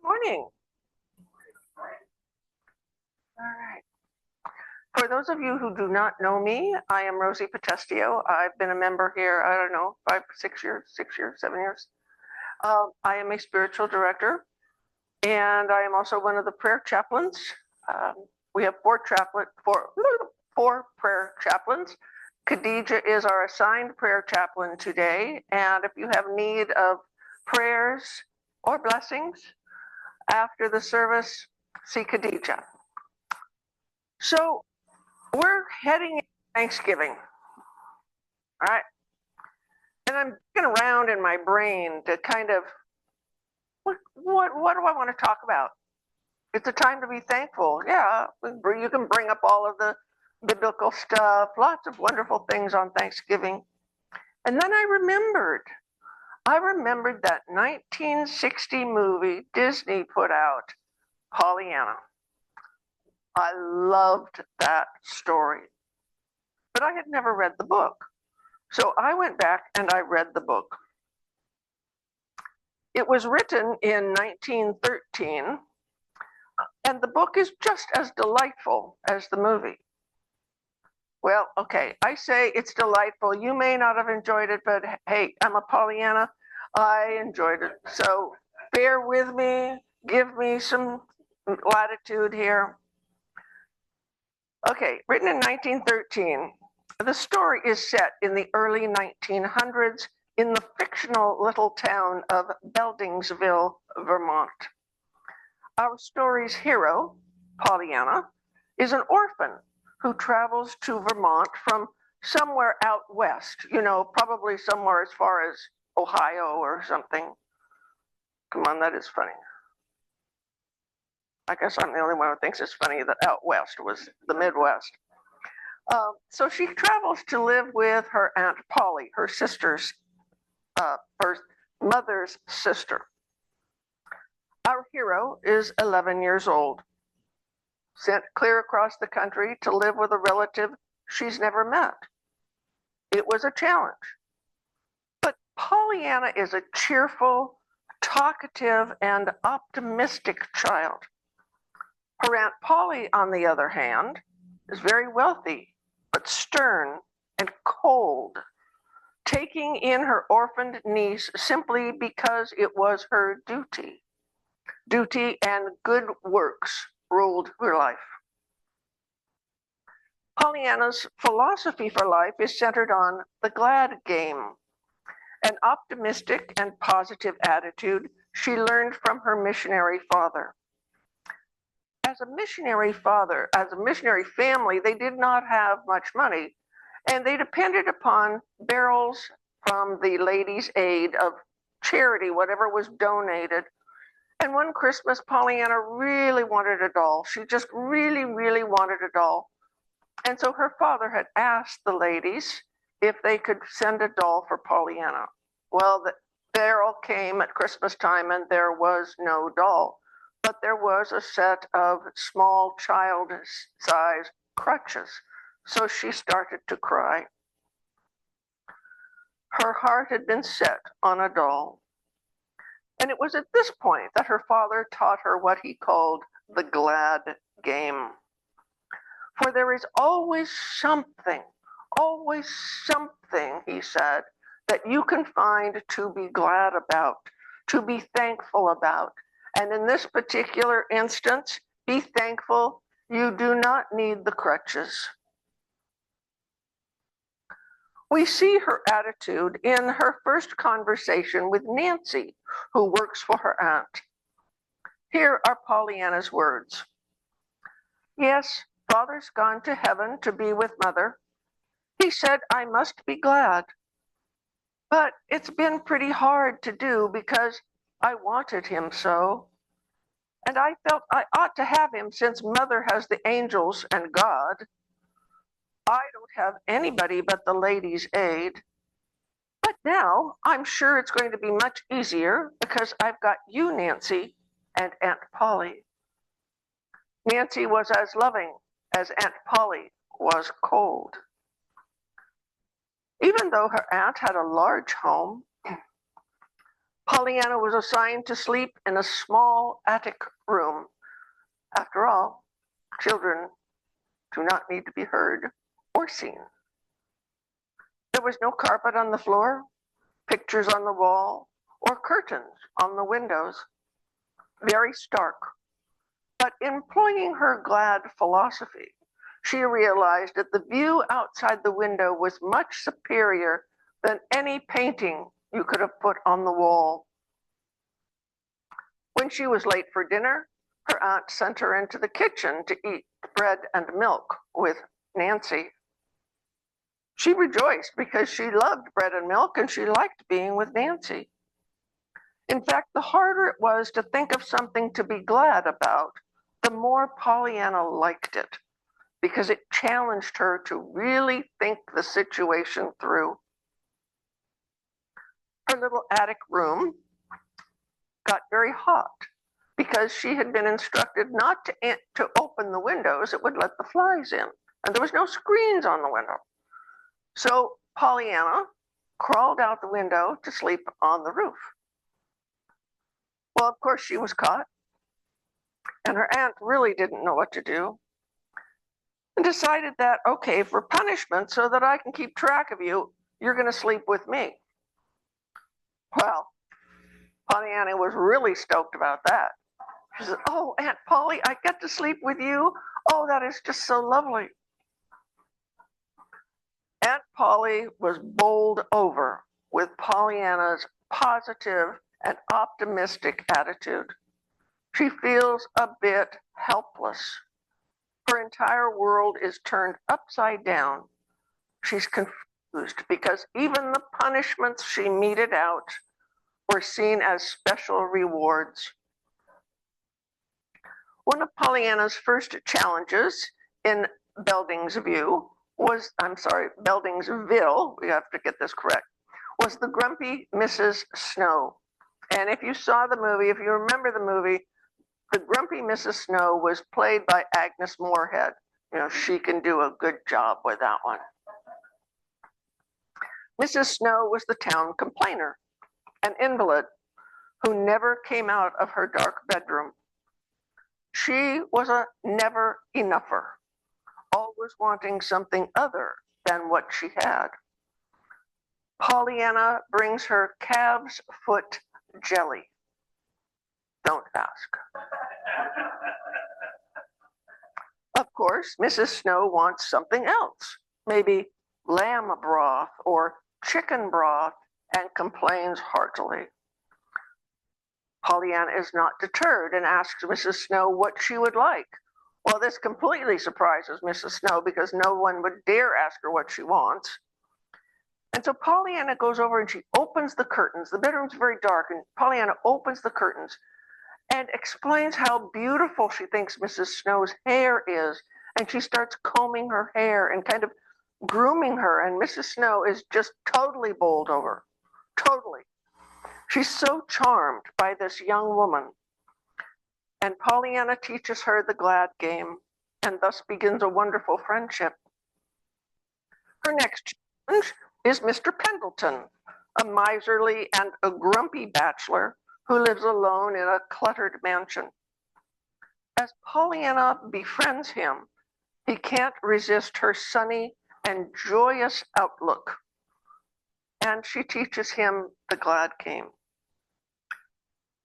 Morning. All right. For those of you who do not know me, I am Rosie Potestio. I've been a member here, I don't know, 5, 6 years, 7 years. I am a spiritual director, and I am also one of the prayer chaplains. We have four prayer chaplains. Khadija is our assigned prayer chaplain today, and if you have need of prayers or blessings after the service, see Khadija. So we're heading into Thanksgiving, all right? And I'm looking around in my brain to kind of, what do I want to talk about? It's a time to be thankful. Yeah, you can bring up all of the biblical stuff, lots of wonderful things on Thanksgiving. And then I remembered that 1960 movie Disney put out, Pollyanna. I loved that story, but I had never read the book. So I went back and I read the book. It was written in 1913, and the book is just as delightful as the movie. Well, okay, I say it's delightful. You may not have enjoyed it, but hey, I'm a Pollyanna. I enjoyed it. So bear with me, give me some latitude here. Okay, written in 1913, the story is set in the early 1900s in the fictional little town of Beldingsville, Vermont. Our story's hero, Pollyanna, is an orphan who travels to Vermont from somewhere out west, probably somewhere as far as Ohio or something. Come on, that is funny. I guess I'm the only one who thinks it's funny that out west was the Midwest. So she travels to live with her Aunt Polly, her sister's, her mother's sister. Our hero is 11 years old, sent clear across the country to live with a relative she's never met. It was a challenge. But Pollyanna is a cheerful, talkative, and optimistic child. Her Aunt Polly, on the other hand, is very wealthy, but stern and cold, taking in her orphaned niece simply because it was her duty. Duty and good works ruled her life. Pollyanna's philosophy for life is centered on the glad game, an optimistic and positive attitude she learned from her missionary father. As a missionary family, they did not have much money, and they depended upon barrels from the Ladies' Aid of charity, whatever was donated. And one Christmas, Pollyanna really wanted a doll. She just really, really wanted a doll. And so her father had asked the ladies if they could send a doll for Pollyanna. Well, the barrel came at Christmas time and there was no doll, but there was a set of small child-size crutches. So she started to cry. Her heart had been set on a doll. And it was at this point that her father taught her what he called the glad game. For there is always something, he said, that you can find to be glad about, to be thankful about. And in this particular instance, be thankful you do not need the crutches. We see her attitude in her first conversation with Nancy, who works for her aunt. Here are Pollyanna's words. Yes, Father's gone to heaven to be with Mother. He said I must be glad. But it's been pretty hard to do because I wanted him so. And I felt I ought to have him since Mother has the angels and God. I don't have anybody but the Ladies' Aid. But now I'm sure it's going to be much easier because I've got you, Nancy, and Aunt Polly. Nancy was as loving as Aunt Polly was cold. Even though her aunt had a large home, Pollyanna was assigned to sleep in a small attic room. After all, children do not need to be heard or seen. There was no carpet on the floor, pictures on the wall, or curtains on the windows. Very stark. But employing her glad philosophy, she realized that the view outside the window was much superior than any painting you could have put on the wall. When she was late for dinner, her aunt sent her into the kitchen to eat bread and milk with Nancy. She rejoiced because she loved bread and milk and she liked being with Nancy. In fact, the harder it was to think of something to be glad about, the more Pollyanna liked it, because it challenged her to really think the situation through. Her little attic room got very hot because she had been instructed not to open the windows. It would let the flies in, and there was no screens on the window. So Pollyanna crawled out the window to sleep on the roof. Well, of course, she was caught, and her aunt really didn't know what to do, and decided that, okay, for punishment, so that I can keep track of you, you're going to sleep with me. Well, Pollyanna was really stoked about that. She said, "Oh, Aunt Polly, I get to sleep with you. Oh, that is just so lovely." Aunt Polly was bowled over with Pollyanna's positive and optimistic attitude. She feels a bit helpless. Her entire world is turned upside down. She's confused because even the punishments she meted out were seen as special rewards. One of Pollyanna's first challenges in Beldingsville, we have to get this correct, was the grumpy Mrs. Snow. And if you saw the movie, if you remember the movie, the grumpy Mrs. Snow was played by Agnes Moorehead. You know, she can do a good job with that one. Mrs. Snow was the town complainer, an invalid who never came out of her dark bedroom. She was a never-enougher, always wanting something other than what she had. Pollyanna brings her calf's foot jelly. Don't ask. Of course, Mrs. Snow wants something else, maybe lamb broth or chicken broth, and complains heartily. Pollyanna is not deterred and asks Mrs. Snow what she would like. Well, this completely surprises Mrs. Snow because no one would dare ask her what she wants. And so Pollyanna goes over and she opens the curtains. The bedroom's very dark, and Pollyanna opens the curtains and explains how beautiful she thinks Mrs. Snow's hair is. And she starts combing her hair and kind of grooming her. And Mrs. Snow is just totally bowled over. Totally. She's so charmed by this young woman. And Pollyanna teaches her the glad game and thus begins a wonderful friendship. Her next challenge is Mr. Pendleton, a miserly and a grumpy bachelor who lives alone in a cluttered mansion. As Pollyanna befriends him, he can't resist her sunny and joyous outlook, and she teaches him the glad game.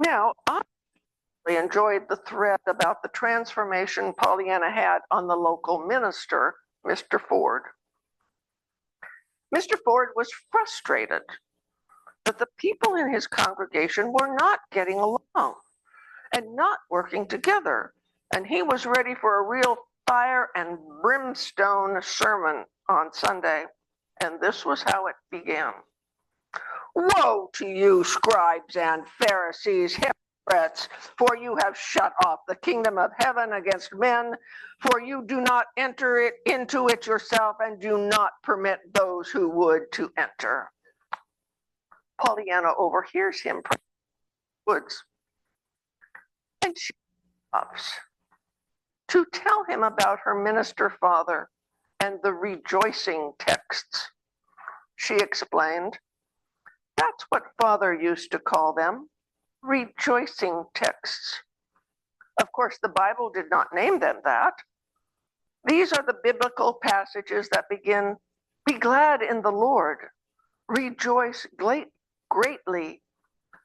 Now, I enjoyed the thread about the transformation Pollyanna had on the local minister, Mr. Ford. Mr. Ford was frustrated that the people in his congregation were not getting along and not working together, and he was ready for a real fire and brimstone sermon on Sunday, and this was how it began. "Woe to you, scribes and Pharisees, hypocrites, for you have shut off the kingdom of heaven against men, for you do not enter into it yourself and do not permit those who would to enter." Pollyanna overhears him pray in the woods, and she stops to tell him about her minister father and the rejoicing texts. She explained, That's what Father used to call them, rejoicing texts. Of course, the Bible did not name them that. These are the biblical passages that begin, "Be glad in the Lord, rejoice greatly,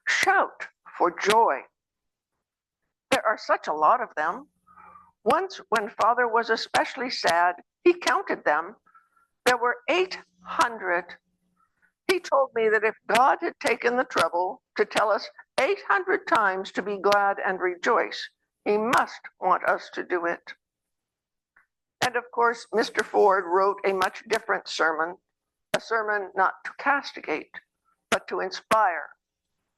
shout for joy." There are such a lot of them. Once, when Father was especially sad, he counted them. There were 800. He told me that if God had taken the trouble to tell us 800 times to be glad and rejoice, he must want us to do it. And of course, Mr. Ford wrote a much different sermon, a sermon not to castigate, but to inspire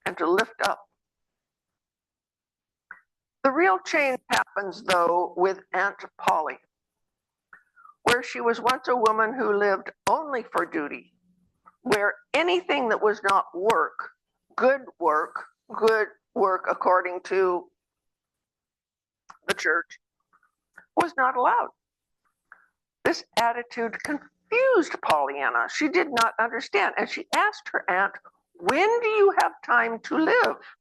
and to lift up. The real change happens, though, with Aunt Polly, where she was once a woman who lived only for duty, where anything that was not good work according to the church, was not allowed. This attitude confused Pollyanna. She did not understand, and she asked her aunt, "When do you have time to live?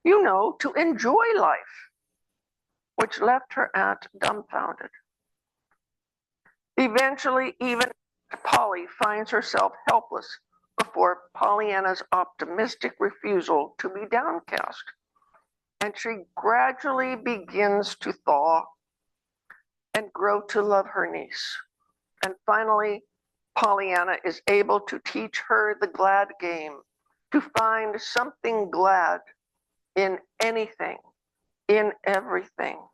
You know, to enjoy life," which left her aunt dumbfounded. Eventually, even Polly finds herself helpless before Pollyanna's optimistic refusal to be downcast, and she gradually begins to thaw and grow to love her niece. And finally, Pollyanna is able to teach her the glad game, to find something glad in anything, in everything.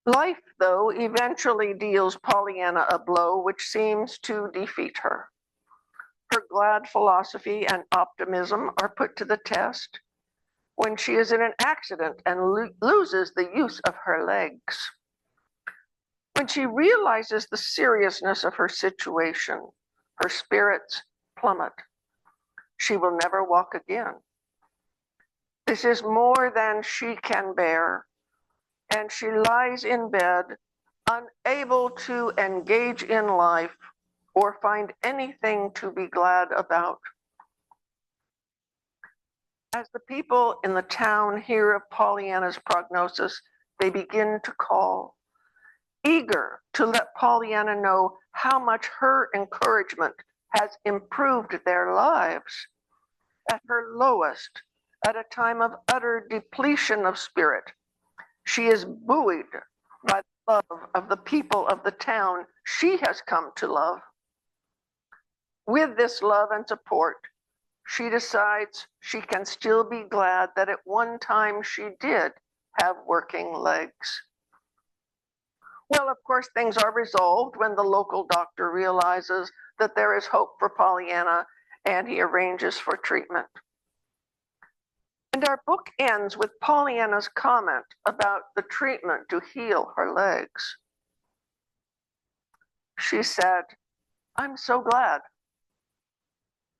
Life, though, eventually deals Pollyanna a blow which seems to defeat her. Her glad philosophy and optimism are put to the test when she is in an accident and loses the use of her legs. When she realizes the seriousness of her situation, her spirits plummet. She will never walk again. This is more than she can bear, and she lies in bed, unable to engage in life or find anything to be glad about. As the people in the town hear of Pollyanna's prognosis, they begin to call, eager to let Pollyanna know how much her encouragement has improved their lives. At her lowest, at a time of utter depletion of spirit, she is buoyed by the love of the people of the town she has come to love. With this love and support, she decides she can still be glad that at one time she did have working legs. Well, of course, things are resolved when the local doctor realizes that there is hope for Pollyanna and he arranges for treatment. And our book ends with Pollyanna's comment about the treatment to heal her legs. She said, "I'm so glad.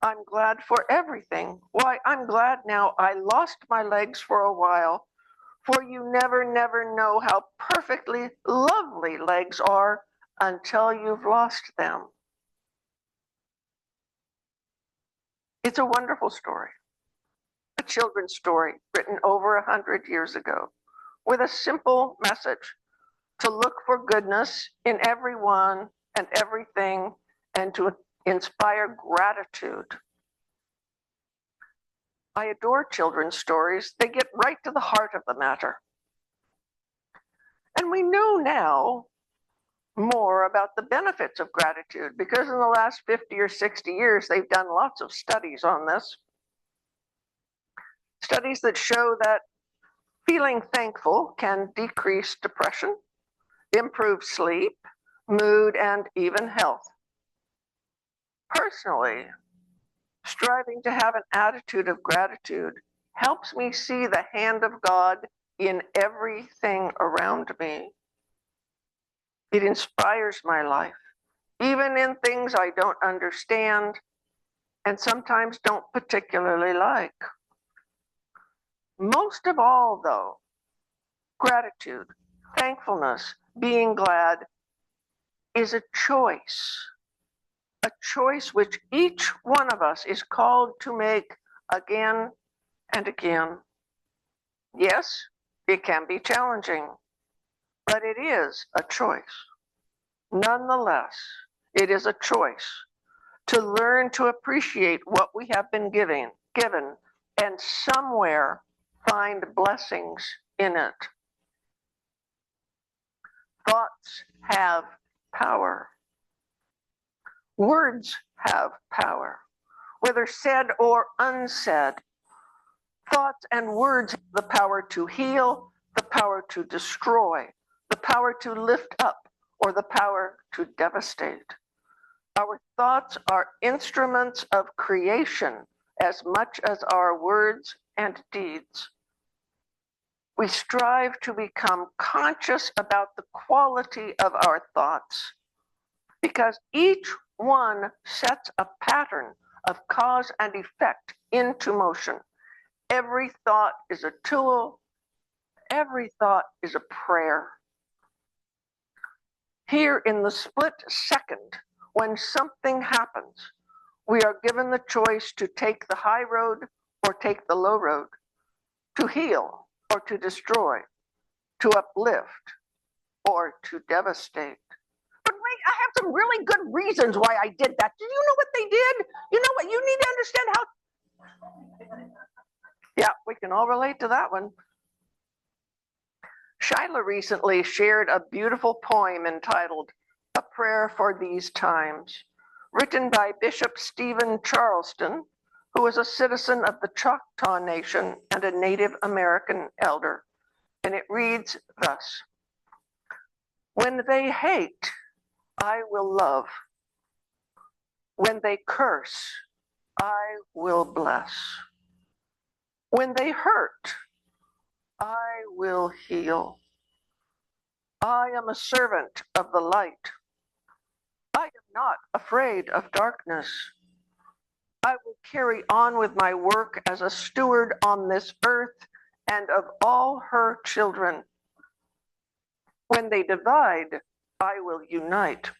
I'm glad for everything. Why, I'm glad now I lost my legs for a while, for you never know how perfectly lovely legs are until you've lost them." It's a wonderful story, a children's story written over 100 years ago, with a simple message to look for goodness in everyone and everything and to inspire gratitude. I adore children's stories. They get right to the heart of the matter. And we know now more about the benefits of gratitude because in the last 50 or 60 years, they've done lots of studies on this. Studies that show that feeling thankful can decrease depression, improve sleep, mood, and even health. Personally, striving to have an attitude of gratitude helps me see the hand of God in everything around me. It inspires my life, even in things I don't understand and sometimes don't particularly like. Most of all, though, gratitude, thankfulness, being glad is a choice a choice which each one of us is called to make again and again. Yes, it can be challenging, but it is a choice. Nonetheless, it is a choice to learn to appreciate what we have been given, and somewhere find blessings in it. Thoughts have power. Words have power, whether said or unsaid. Thoughts and words have the power to heal, the power to destroy, the power to lift up, or the power to devastate. Our thoughts are instruments of creation as much as our words and deeds. We strive to become conscious about the quality of our thoughts because each one sets a pattern of cause and effect into motion. Every thought is a tool. Every thought is a prayer. Here in the split second, when something happens, we are given the choice to take the high road or take the low road, to heal or to destroy, to uplift or to devastate. But wait, I have some really good reasons why I did that. Do you know what they did? You know what? You need to understand how. Yeah, we can all relate to that one. Shyla recently shared a beautiful poem entitled A Prayer for These Times, written by Bishop Stephen Charleston, who is a citizen of the Choctaw Nation and a Native American elder. And it reads thus: When they hate, I will love. When they curse, I will bless. When they hurt, I will heal. I am a servant of the light. I am not afraid of darkness. I will carry on with my work as a steward on this earth and of all her children. When they divide, I will unite.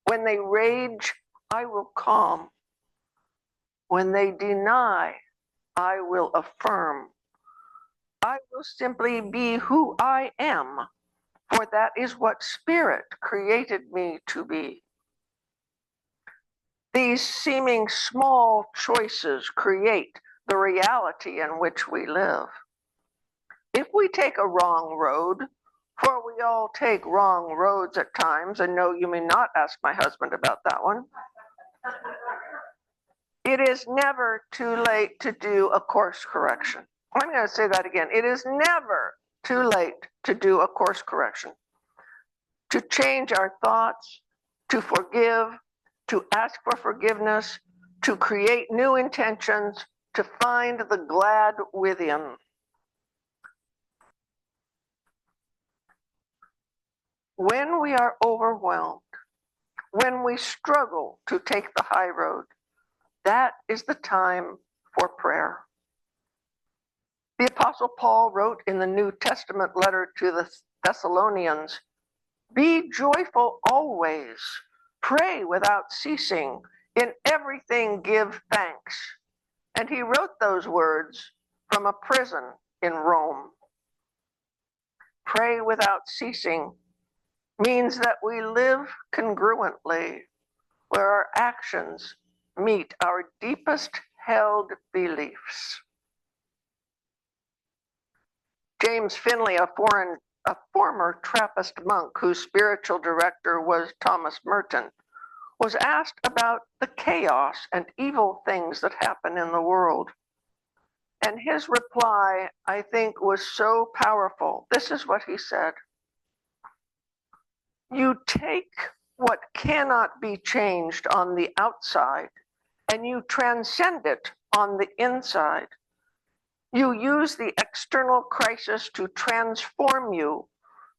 When they rage, I will calm. When they deny, I will affirm. I will simply be who I am, for that is what Spirit created me to be. These seeming small choices create the reality in which we live. If we take a wrong road, for we all take wrong roads at times, and no, you may not ask my husband about that one. It is never too late to do a course correction. I'm going to say that again. It is never too late to do a course correction, to change our thoughts, to forgive, to ask for forgiveness, to create new intentions, to find the glad within. When we are overwhelmed, when we struggle to take the high road, that is the time for prayer. The Apostle Paul wrote in the New Testament letter to the Thessalonians, "Be joyful always, pray without ceasing, in everything give thanks." And he wrote those words from a prison in Rome. Pray without ceasing means that we live congruently, where our actions meet our deepest held beliefs. James Finley, a former Trappist monk whose spiritual director was Thomas Merton, was asked about the chaos and evil things that happen in the world. And his reply, I think, was so powerful. This is what he said: You take what cannot be changed on the outside and you transcend it on the inside. You use the external crisis to transform you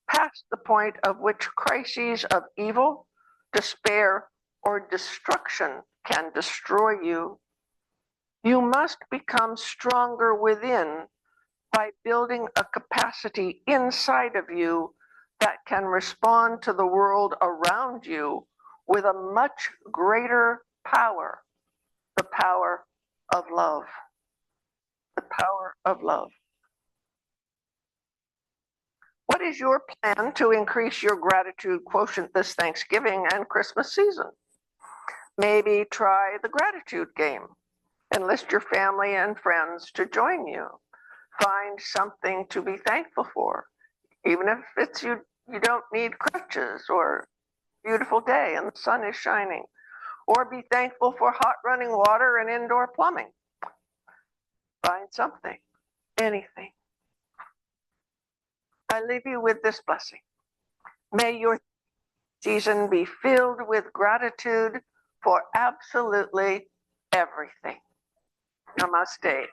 past the point of which crises of evil, despair, or destruction can destroy you. You must become stronger within by building a capacity inside of you that can respond to the world around you with a much greater power, the power of love. The power of love. What is your plan to increase your gratitude quotient this Thanksgiving and Christmas season? Maybe try the gratitude game. Enlist your family and friends to join you. Find something to be thankful for, even if it's you don't need crutches or beautiful day and the sun is shining, or be thankful for hot running water and indoor plumbing. Find something, anything. I leave you with this blessing. May your season be filled with gratitude for absolutely everything. Namaste.